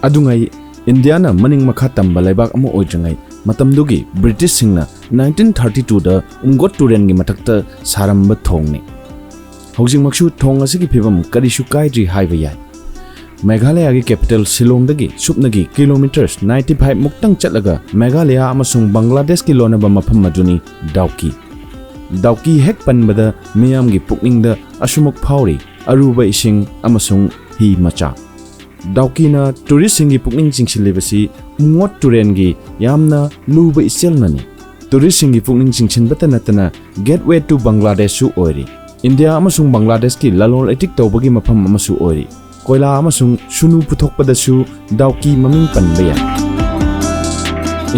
Adungai Indiana maning makha tamba laibak ama oidrangai matamdugi British singna 1932 da Umngot turen gi matakta saramba thongni housing maksu thong asigi phibam karishu kaidri haiba yai Meghalaya gi capital Shillong dagi supnagi kilometers 95 muktang chatlaga Meghalaya amasung Bangladesh ki lonaba mafam maduni Dawki hek panbada miyam gi pukning da asumuk phauri aruba ising amasung hi macha Dawki na tourist singi pukning chingsilibasi Umngot turen gi yamna luba iselnani tourist singi pukning chingchinbata natana gateway to Bangladesh su oiri India amasung Bangladesh ki lalol etik tawbagi mafam amasu oiri Koila amasung sunu puthokpadasu Dawki maming panba yai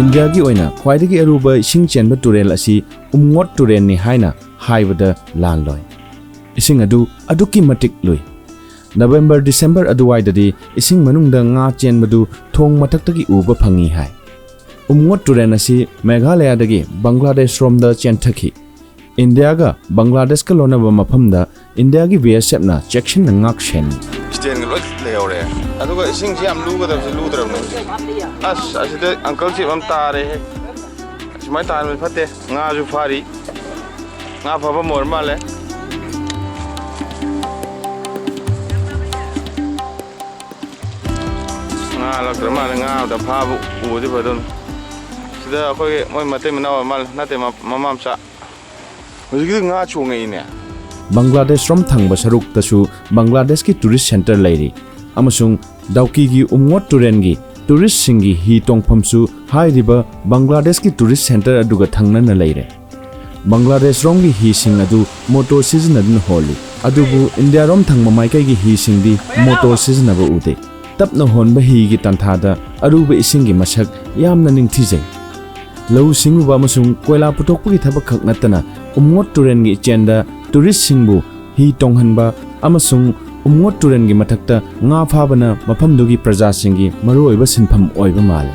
India gi oina khwaidagi aruba ising chenba turel asi Umngot turen ni haina haibada lanloi ising aduki matik lui November December aduwaidadi ising manungda nga chenbadu thong mataktagi uba phangi hai Umngot turen asi Meghalaya dagi Bangladesh romda chenthaki India ga Bangladesh ka lonaba mafamda India gi BSF na section na ngak shen Sten ga lot leore aduga ising si am luga ludrabne aside uncle si am tare simai tan me phate nga ju fari nga phaba mor male nga lakra male nga da phabu udi badon sida khoi moi mate manaw mal nate mamam sa hujigi nga chungai ne Bangladesh rom thangba saruk tasu Bangladesh ki tourist center lairi amasung Dawki gi Umngot turen gi tourist singi hi tongphamsu hairiba Bangladesh ki tourist center aduga thangna na laire Bangladesh rom gi hi sing adu motor season adun holi adubu India rom thangma maikai gi hi sing di motor season aba ude tapna honba hi gi tanthada aruba ising gi masak yamna ningthijai lau singu ba masung koila putokpu gi thabak khak natana Umngot turen gi chenda tourist singbu hi tonghanba amasung Umngot turen gi mathakta nga phabana mafamdugi praja singi maroiba sinpham oiba male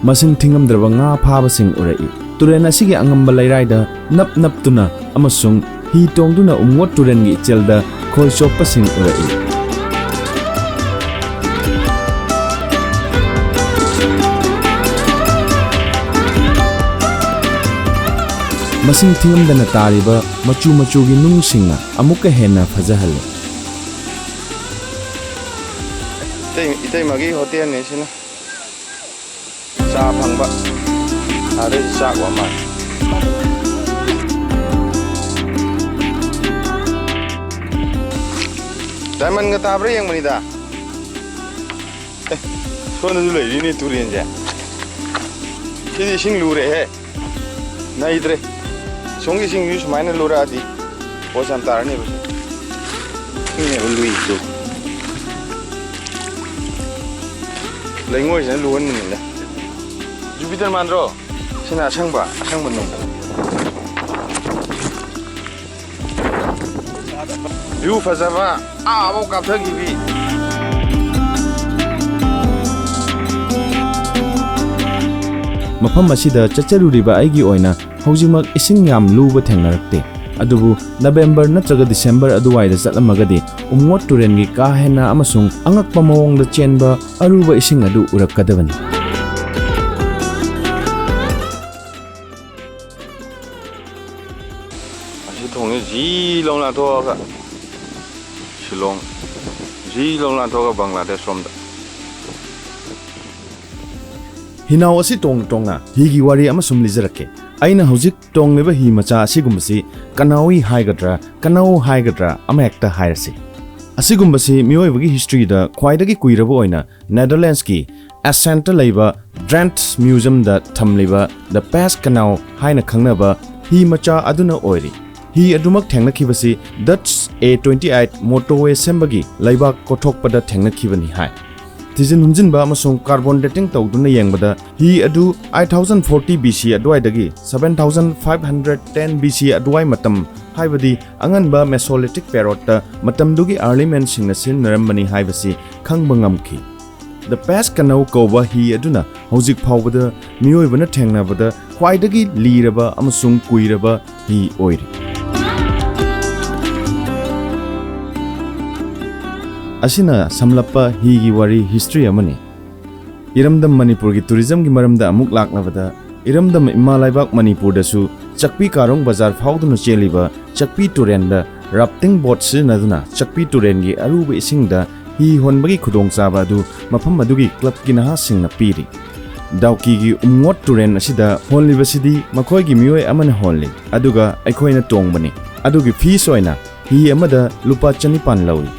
masing thingamdraba nga phaba sing urai turen asigi angamba lairaida nap tuna amasung hi tongduna Umngot turen gi chelda khoi choppa sing urai Masing thingamdana tariba machu gi nungsinga amuka henna phajahal Itay magi hotel ne sina sa phangba are sa wa ma Diamond ga tabre yang manida sona du lai ni turien ja kidi sing lure he naidre songi sing use maina lura adi posam tarne bus ini lui tu lengoi jan luan ni la Jupiter mandro sina asangba no view fazava abo kapthagi bi mafam asida chacharuriba aigi oina haujimak ising yam luba thengnarakte adubu November natraga December aduwaida chatlamagadi Umngot turen gi ka hena amasung angakpa mawongda chenba aruba ising adu urakkadabani asi thongni ji longla thoga Shillong ji longla thoga Bangladesh romda Hinaw asi tonga higi wari amasum lijarake aina hojik tongleba hi macha asigumbasi kanawi haigadra ama ekta hairasi asigumbasi miyoibagi history da khwaidagi kuirabo oina Netherlands ki Ascent leiba Drent Museum da thamliba the Past Canal haina khangnaba hi macha aduna oiri hi adumak thengnakhibasi Dutch A28 motorway sembagi leibak kothokpada thengnakhibani hai Tizin hunjinba amasung carbon dating tawduna yengbada hi adu 8040 BC adwaidagi 7510 BC adwai matam haibadi anganba Mesolithic period matamdugi early men singna sinarambani haibasi khangba ngamki The Past Canal koba hi aduna hojik phawbada miyoibana thengnabada khwaidagi liraba amasung kuiraba hi oiri Asina samlappa higi wari history amani इरमदम Manipur की tourism की मरमदा अमुक लाक्नबदा इरमदम इमा लाइबाक मणिपुर दसु चकपीकारong बाजार फाउदुना चेलिबा चकपी टुरेंदा राफ्टिंग बोट सिजनदुना चकपी टुरेंगी अरुब इसिंगदा hi honbagi khudong chaba adu mafam adugi club ki naha singna piri Dawki gi Umngot turen asida honli basidi makhoi gi mioi amana honli aduga aikhoina tongbani adugi fees oina hi amada lupa chanipan lawi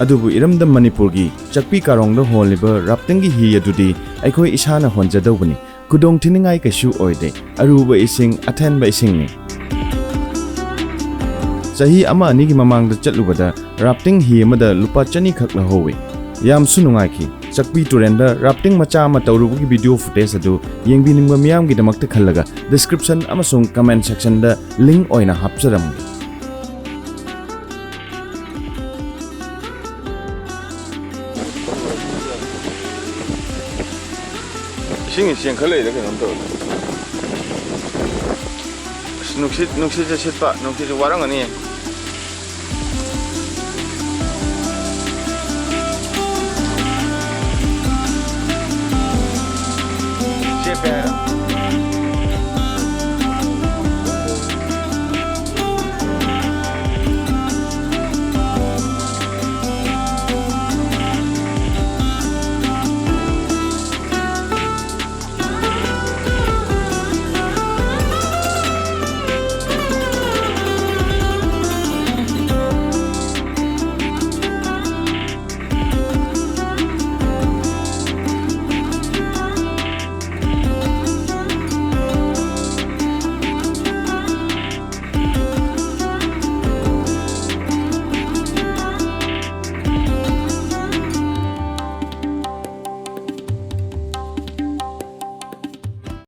adubu iramda Manipur gi Chakpikarong da honliba rafting gi hi adudi aikhoi isana honjadobani khudong thiningai kaishu oide aruba ising athen ba ising ni Sahi ama ani ki mamang da chatlubada rafting hi amada lupa chani khak la howe yam sunungai ki Chakpi turenda rafting macha ama tawrubu ki video footage adu yengbi nimga miyam gi damakta khallaga description amasung comment section da link oina hapcharam Sing khalai da kanam to nuksit ja sitpa nuksit warang ani